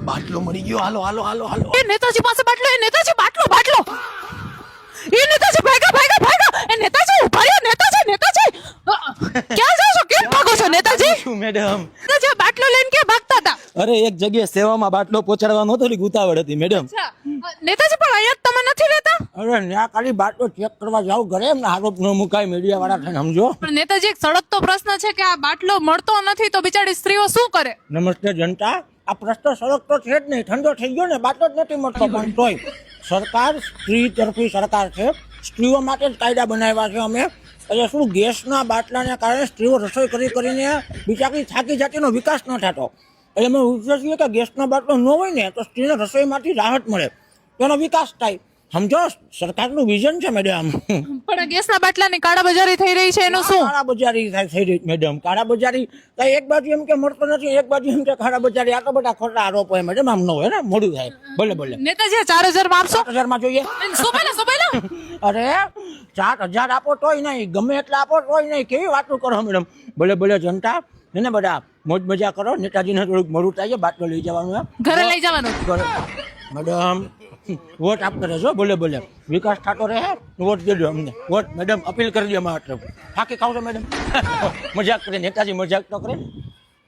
બાટલો મળી ગયો. હાલો હાલો હાલો હાલો. એ નેતાજી પાસે બાટલો, એ નેતાજી બાટલો બાટલો, એ નેતાજી ભાગા ભાગા ભાગા, એ નેતાજી ઉભા રહ્યો, નેતાજી નેતાજી ક્યાં જાવ છો, કેમ ભાગો છો નેતાજી? શું મેડમ? નેતાજી આ બાટલો લઈને ક્યાં ભાગતા હતા? અરે એક જગ્યાએ સેવામાં બાટલો પહોંચાડવાનો હતો એટલે ઉતાવળ હતી મેડમ. અચ્છા, નેતાજી પણ અહીંયા તમે નથી રહેતા? અરે ત્યાં ખાલી બાટલો ચેક કરવા જાવ ઘરે, એમને આરોપ ન મુકાય મીડિયા વાળા થઈને, સમજો. પણ નેતાજી એક સળગતો પ્રશ્ન છે કે આ બાટલો મળતો નથી તો બિચારી સ્ત્રીઓ શું કરે? નમસ્તે જનતા, આ પ્રશ્ન સળગતો છે જ નહીં, ઠંડો થઈ ગયો ને, બાટલો જ નથી મળતો. પણ તોય સરકાર સ્ત્રી તરફી સરકાર છે, સ્ત્રીઓ માટે જ કાયદા બનાવ્યા છે અમે. એટલે શું, ગેસના બાટલાને કારણે સ્ત્રીઓ રસોઈ કરીને બિચારી થાકી જાતિનો વિકાસ ન થતો. એટલે અમે ઉદ્દેશ છીએ કે ગેસનો બાટલો ન હોય ને તો સ્ત્રીને રસોઈમાંથી રાહત મળે, તેનો વિકાસ થાય, સમજો. સરકારનું વિઝન છે મેડમ. પણ આ ગેસના બાટલાની કાળાબજારી થઈ રહી છે એનું શું? કાળાબજારી થઈ રહી મેડમ, કાળાબજારી. એક બાજુ એમ કે મળતો નથી, એક બાજુ એમ કે કાળાબજારી. આ તો બધા ખોટા આરોપ હોય મેડમ, આમ ન હોય ને, મોડું થાય. બોલે બોલે નેતાજી 4000 માં આપશો? 4000 માં જોઈએ. શું બોલે? અરે 4000 આપો તોય નહીં, ગમે એટલા આપો તોય નહીં. કેવી વાતો કરો મેડમ. બોલે જનતા એને બધા મોજ મજા કરો. નેતાજીને થોડુંક મોડું થાય, બાટલો લઈ જવાનું, ઘરે લઈ જવાનું. મેડમ વોટ આપતા રહેજો. બોલે વિકાસ થતો રહે, વોટ દેજો અમને. વોટ મેડમ અપીલ કરી દે અમારા તરફ. થાકી ખાવ છો મેડમ? મજાક કરે નેતાજી, મજાક તો કરે.